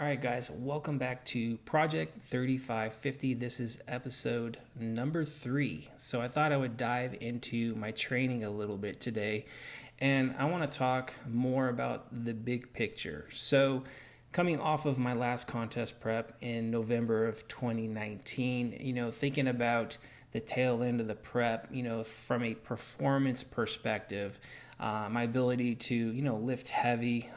All right, guys, welcome back to Project 3550. This is episode number 3. So, I thought I would dive into my training a little bit today, and I want to talk more about the big picture. So, coming off of my last contest prep in November of 2019, thinking about the tail end of the prep, from a performance perspective, my ability to, lift heavy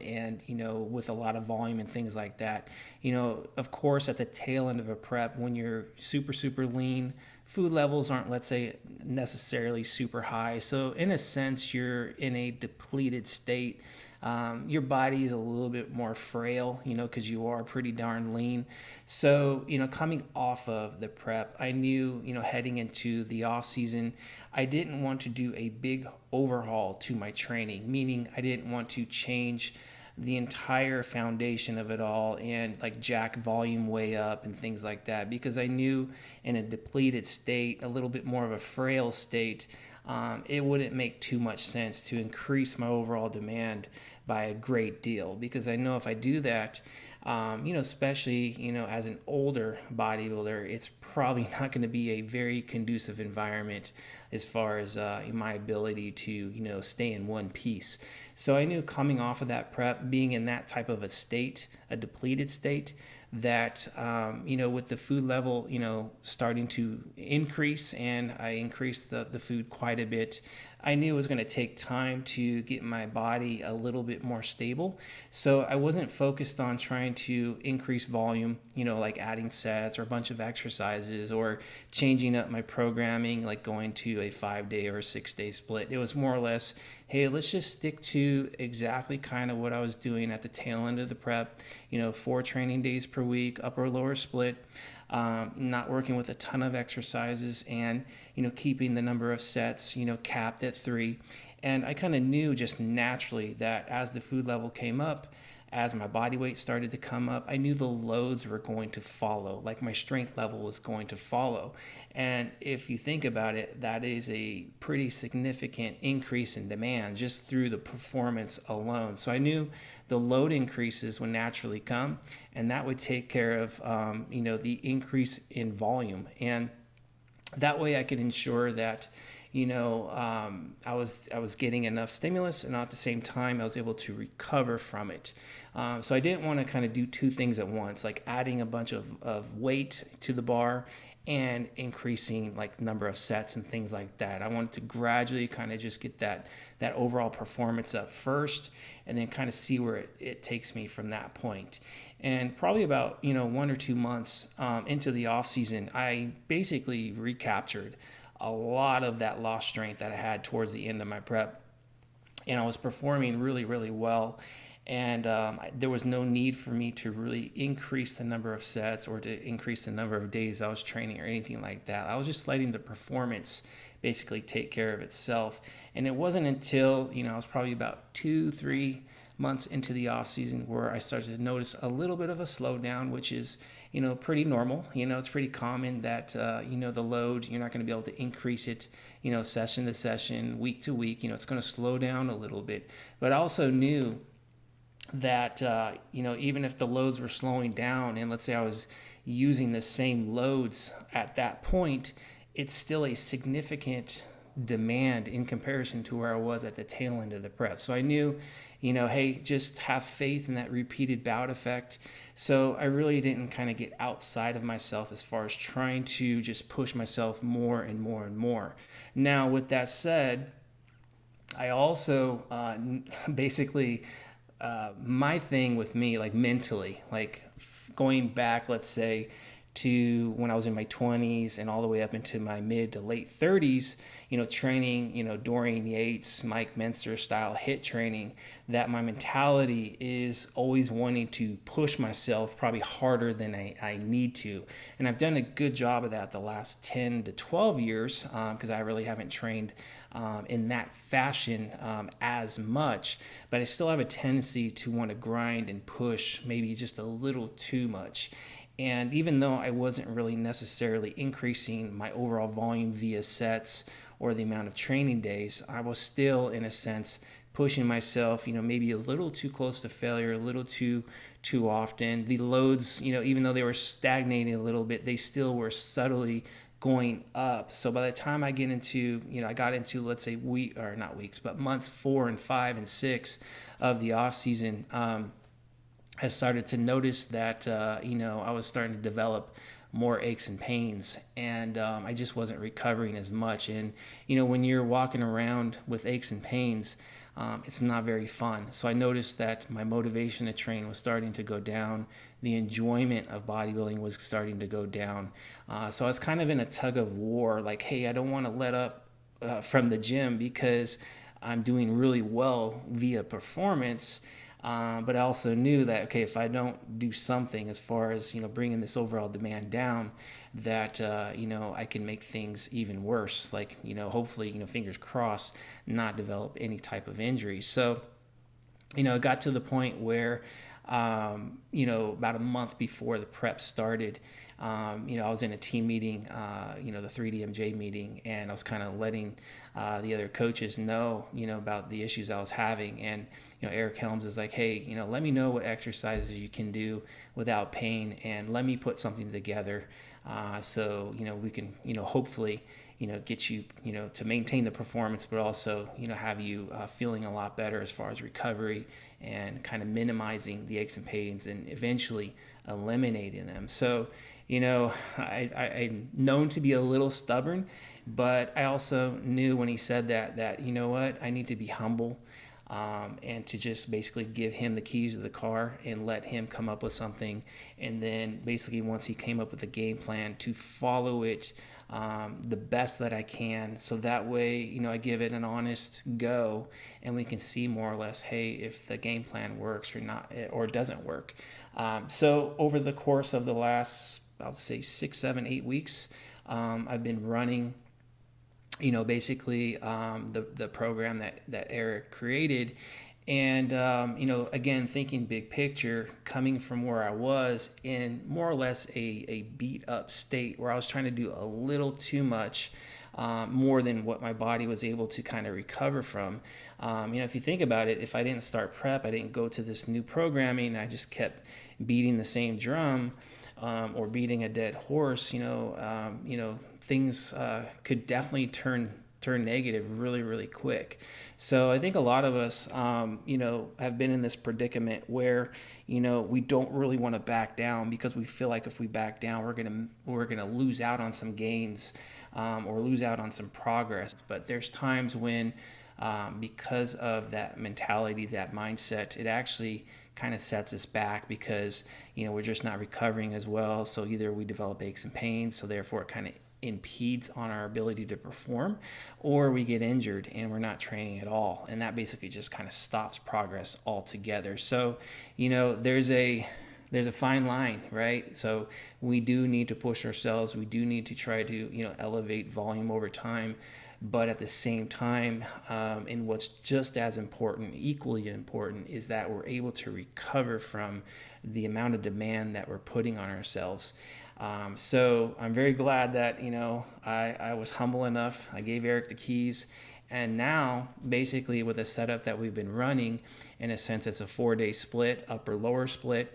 and, with a lot of volume and things like that. Of course, at the tail end of a prep, when you're super, super lean, food levels aren't, let's say, necessarily super high. So in a sense, you're in a depleted state. Your body is a little bit more frail, because you are pretty darn lean. So, coming off of the prep, I knew, heading into the off season, I didn't want to do a big overhaul to my training, meaning I didn't want to change the entire foundation of it all and like jack volume way up and things like that, because I knew in a depleted state, a little bit more of a frail state, it wouldn't make too much sense to increase my overall demand by a great deal, because I know if I do that, especially, as an older bodybuilder, it's probably not going to be a very conducive environment as far as my ability to, stay in one piece. So I knew coming off of that prep, being in that type of a state, a depleted state, that, with the food level, starting to increase, and I increased the food quite a bit, I knew it was going to take time to get my body a little bit more stable. So I wasn't focused on trying to increase volume, like adding sets or a bunch of exercises or changing up my programming, like going to a 5-day or a 6-day split. It was more or less, hey, let's just stick to exactly kind of what I was doing at the tail end of the prep, 4 training days per week, upper lower split. Not working with a ton of exercises, and keeping the number of sets capped at 3. And I kind of knew just naturally that as the food level came up, as my body weight started to come up, I knew the loads were going to follow, like my strength level was going to follow. And if you think about it, that is a pretty significant increase in demand just through the performance alone. So I knew the load increases would naturally come, and that would take care of the increase in volume. And that way I could ensure that I was getting enough stimulus, and at the same time I was able to recover from it. So I didn't want to kind of do two things at once, like adding a bunch of weight to the bar and increasing like number of sets and things like that. I wanted to gradually kind of just get that overall performance up first, and then kind of see where it takes me from that point. And probably about 1 or 2 months into the off season, I basically recaptured a lot of that lost strength that I had towards the end of my prep, and I was performing really, really well. And there was no need for me to really increase the number of sets or to increase the number of days I was training or anything like that. I was just letting the performance basically take care of itself. And it wasn't until, I was probably about 2-3 months into the off season where I started to notice a little bit of a slowdown, which is, pretty normal. It's pretty common that, the load, you're not going to be able to increase it, session to session, week to week. It's going to slow down a little bit. But I also knew that, even if the loads were slowing down, and let's say I was using the same loads at that point, it's still a significant demand in comparison to where I was at the tail end of the prep. So I knew, hey, just have faith in that repeated bout effect. So I really didn't kind of get outside of myself as far as trying to just push myself more and more and more. Now, with that said, I also basically, my thing with me, like mentally, like going back, let's say, to when I was in my 20s and all the way up into my mid to late 30s, training, Dorian Yates, Mike Menster style HIIT training, that my mentality is always wanting to push myself probably harder than I need to. And I've done a good job of that the last 10 to 12 years because I really haven't trained in that fashion as much, but I still have a tendency to want to grind and push maybe just a little too much. And even though I wasn't really necessarily increasing my overall volume via sets or the amount of training days, I was still, in a sense, pushing myself, maybe a little too close to failure, a little too often. The loads, even though they were stagnating a little bit, they still were subtly going up. So by the time I got into, let's say not weeks, but months 4 and 5 and 6 of the off season, I started to notice that, I was starting to develop more aches and pains, and I just wasn't recovering as much. And when you're walking around with aches and pains, it's not very fun. So I noticed that my motivation to train was starting to go down. The enjoyment of bodybuilding was starting to go down. So I was kind of in a tug of war, like, hey, I don't want to let up from the gym because I'm doing really well via performance. But I also knew that, okay, if I don't do something as far as, bringing this overall demand down, that, I can make things even worse. Like, hopefully, fingers crossed, not develop any type of injury. So, it got to the point where, about a month before the prep started, I was in a team meeting, the 3DMJ meeting, and I was kind of letting the other coaches know, about the issues I was having. And, Eric Helms is like, hey, let me know what exercises you can do without pain, and let me put something together so, we can, hopefully, get you, to maintain the performance, but also, have you feeling a lot better as far as recovery and kind of minimizing the aches and pains and eventually eliminating them. So, I'm known to be a little stubborn, but I also knew when he said that, what, I need to be humble and to just basically give him the keys to the car and let him come up with something. And then basically once he came up with a game plan, to follow it the best that I can. So that way, I give it an honest go and we can see more or less, hey, if the game plan works or not, or doesn't work. So over the course of the last, I would say 6, 7, 8 weeks, I've been running, basically the program that Eric created. And, again, thinking big picture, coming from where I was in more or less a beat up state where I was trying to do a little too much, more than what my body was able to kind of recover from. If you think about it, if I didn't start prep, I didn't go to this new programming, I just kept beating the same drum, or beating a dead horse, things could definitely turn negative really, really quick. So I think a lot of us, have been in this predicament where, we don't really want to back down because we feel like if we back down, we're gonna lose out on some gains, or lose out on some progress. But there's times when, because of that mentality, that mindset, it actually kind of sets us back because, we're just not recovering as well. So either we develop aches and pains, so therefore it kind of impedes on our ability to perform, or we get injured and we're not training at all, and that basically just kind of stops progress altogether. So there's a fine line, right? So we do need to push ourselves, we do need to try to elevate volume over time, but at the same time, and what's just as important, equally important, is that we're able to recover from the amount of demand that we're putting on ourselves. So I'm very glad that, I was humble enough. I gave Eric the keys. And now, basically, with a setup that we've been running, in a sense, it's a 4-day split, upper-lower split.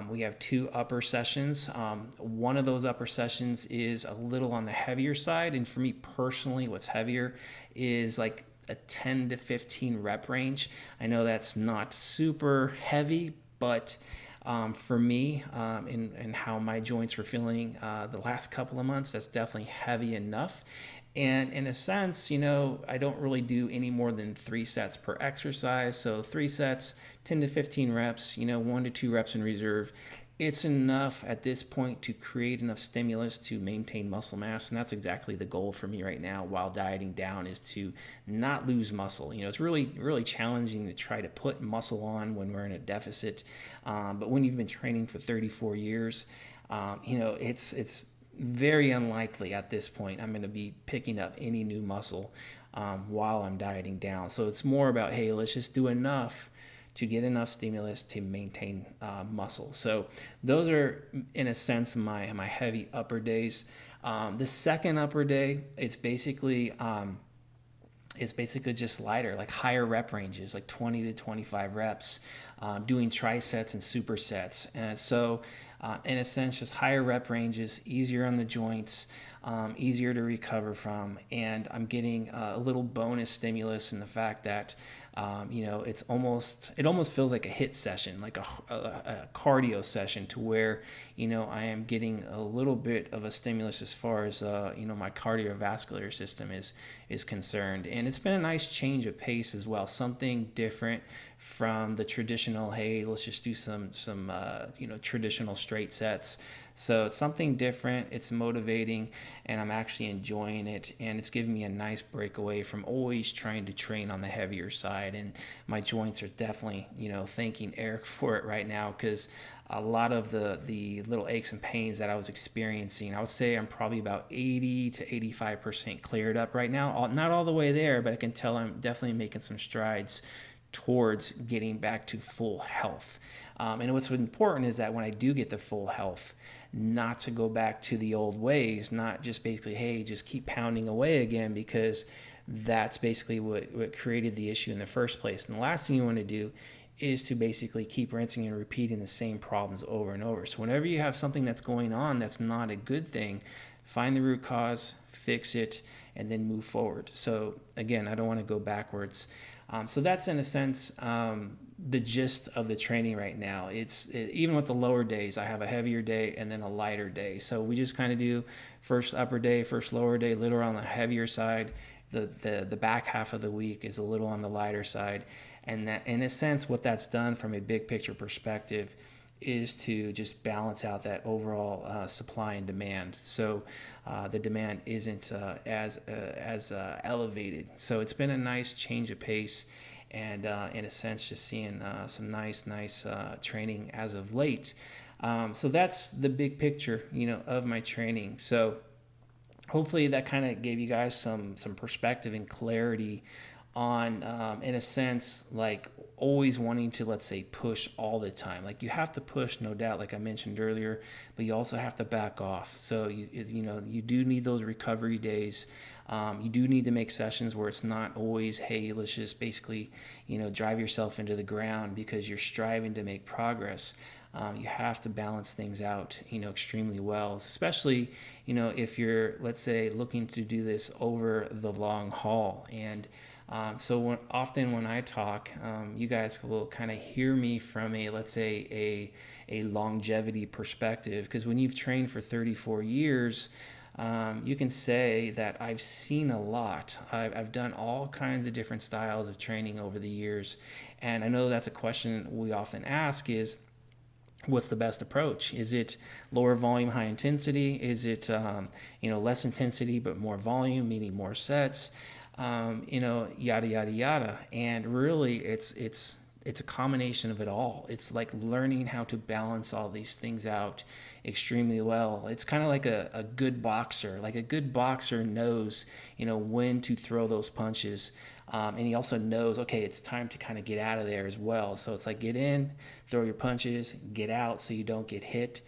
We have 2 upper sessions. One of those upper sessions is a little on the heavier side. And for me personally, what's heavier is like a 10 to 15 rep range. I know that's not super heavy, but for me, and how my joints were feeling the last couple of months, that's definitely heavy enough. And in a sense, I don't really do any more than 3 sets per exercise. So 3 sets, 10 to 15 reps, 1 to 2 reps in reserve. It's enough at this point to create enough stimulus to maintain muscle mass. And that's exactly the goal for me right now while dieting down, is to not lose muscle. It's really, really challenging to try to put muscle on when we're in a deficit. But when you've been training for 34 years, it's very unlikely at this point I'm going to be picking up any new muscle while I'm dieting down. So it's more about, hey, let's just do enough to get enough stimulus to maintain muscle. So those are, in a sense, my heavy upper days. The second upper day, it's basically It's basically just lighter, like higher rep ranges, like 20 to 25 reps, doing trisets and supersets. And so, in a sense, just higher rep ranges, easier on the joints, easier to recover from. And I'm getting a little bonus stimulus in the fact that, it almost feels like a hit session, like a cardio session, to where, I am getting a little bit of a stimulus as far as, my cardiovascular system is concerned. And it's been a nice change of pace as well, something different from the traditional, hey, let's just do some traditional straight sets. So it's something different, it's motivating, and I'm actually enjoying it, and it's giving me a nice break away from always trying to train on the heavier side. And my joints are definitely, thanking Eric for it right now, because a lot of the little aches and pains that I was experiencing, I would say I'm probably about 80 to 85% cleared up right now. Not all the way there, but I can tell I'm definitely making some strides towards getting back to full health. And what's important is that when I do get to full health, not to go back to the old ways, not just basically, hey, just keep pounding away again, because that's basically what created the issue in the first place. And the last thing you want to do is to basically keep rinsing and repeating the same problems over and over. So whenever you have something that's going on that's not a good thing, find the root cause, fix it, and then move forward. So again, I don't want to go backwards. So that's, in a sense, the gist of the training right now. Even with the lower days, I have a heavier day and then a lighter day. So we just kind of do first upper day, first lower day, little on the heavier side. The back half of the week is a little on the lighter side. And that, in a sense, what that's done from a big picture perspective is to just balance out that overall supply and demand. So the demand isn't as elevated. So it's been a nice change of pace, and in a sense, just seeing some nice training as of late. So that's the big picture, of my training. So hopefully that kind of gave you guys some perspective and clarity on, in a sense, like always wanting to, let's say, push all the time. Like you have to push, no doubt, like I mentioned earlier, but you also have to back off. So you do need those recovery days. You do need to make sessions where it's not always, hey, let's just basically, drive yourself into the ground because you're striving to make progress. You have to balance things out, extremely well, especially, if you're, let's say, looking to do this over the long haul. And so often when I talk, you guys will kind of hear me from let's say, a longevity perspective, because when you've trained for 34 years, you can say that I've seen a lot. I've done all kinds of different styles of training over the years. And I know that's a question we often ask is, what's the best approach? Is it lower volume, high intensity? Is it, less intensity, but more volume, meaning more sets? Yada, yada, yada. And really it's a combination of it all. It's like learning how to balance all these things out extremely well. It's kind of like a good boxer. Like a good boxer knows, when to throw those punches. And he also knows, okay, it's time to kind of get out of there as well. So it's like get in, throw your punches, get out so you don't get hit.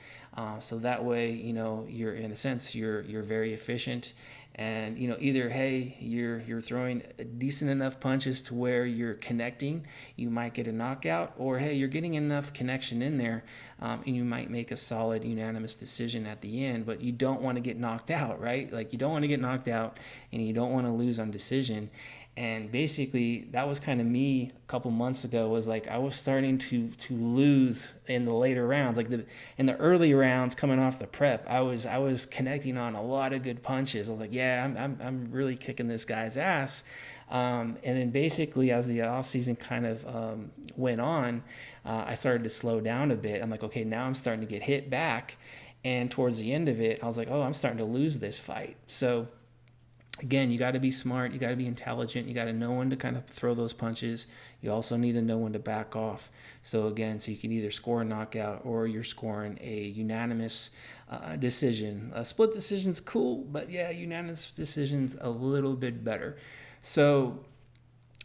So that way, you're, in a sense, you're very efficient. And, either, hey, you're throwing decent enough punches to where you're connecting, you might get a knockout, or, hey, you're getting enough connection in there, and you might make a solid unanimous decision at the end, but you don't want to get knocked out, right? Like, you don't want to get knocked out, and you don't want to lose on decision. And basically, that was kind of me a couple months ago, was like I was starting to lose in the later rounds. Like in the early rounds coming off the prep, I was connecting on a lot of good punches. I was like, yeah, I'm really kicking this guy's ass. And then basically, as the off season kind of went on, I started to slow down a bit. I'm like, okay, now I'm starting to get hit back. And towards the end of it, I was like, oh, I'm starting to lose this fight. So again, you got to be smart, you got to be intelligent, you got to know when to kind of throw those punches. You also need to know when to back off. So again, so you can either score a knockout or you're scoring a unanimous decision. A split decision's cool, but yeah, unanimous decision's a little bit better. So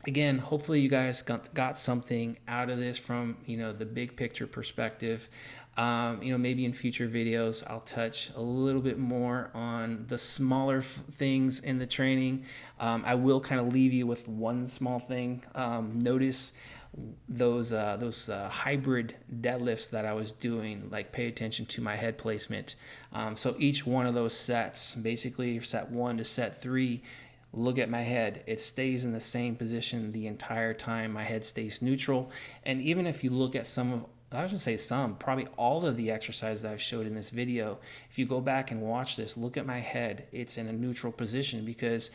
again, hopefully you guys got something out of this from, the big picture perspective. Maybe in future videos I'll touch a little bit more on the smaller things in the training. I will kind of leave you with one small thing. Notice those hybrid deadlifts that I was doing. Like, pay attention to my head placement. So each one of those sets, basically set 1 to set 3, look at my head. It stays in the same position the entire time. My head stays neutral. And even if you look at probably all of the exercises that I've showed in this video, if you go back and watch this, look at my head. It's in a neutral position, because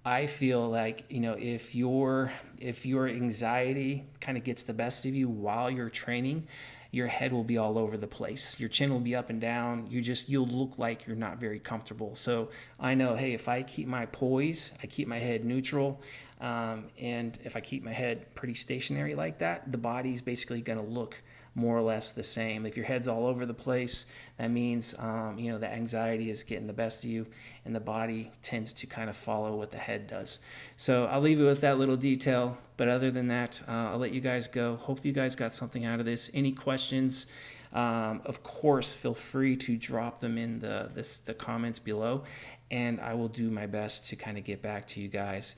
I feel like, if your anxiety kind of gets the best of you while you're training, your head will be all over the place. Your chin will be up and down. You'll look like you're not very comfortable. So I know, hey, if I keep my poise, I keep my head neutral, and if I keep my head pretty stationary like that, the body's basically going to look more or less the same. If your head's all over the place, that means the anxiety is getting the best of you, and the body tends to kind of follow what the head does. So I'll leave you with that little detail. But other than that, I'll let you guys go. Hope you guys got something out of this. Any questions? Of course, feel free to drop them in the comments below, and I will do my best to kind of get back to you guys.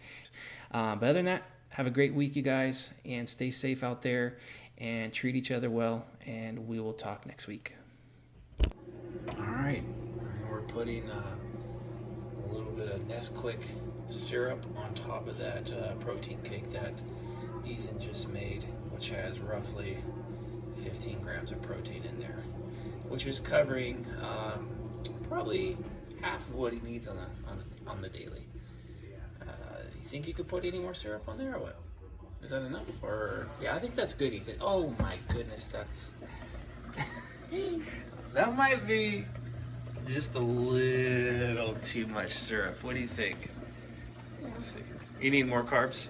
But other than that, have a great week, you guys, and stay safe out there, and treat each other well, and we will talk next week. All right, we're putting a little bit of Nesquik syrup on top of that protein cake that Ethan just made, which has roughly 15 grams of protein in there, which is covering probably half of what he needs on the daily. You think you could put any more syrup on there, or what? Is that enough? Or yeah, I think that's good, Ethan. Oh my goodness, that's that might be just a little too much syrup. What do you think? Let's see. You need more carbs?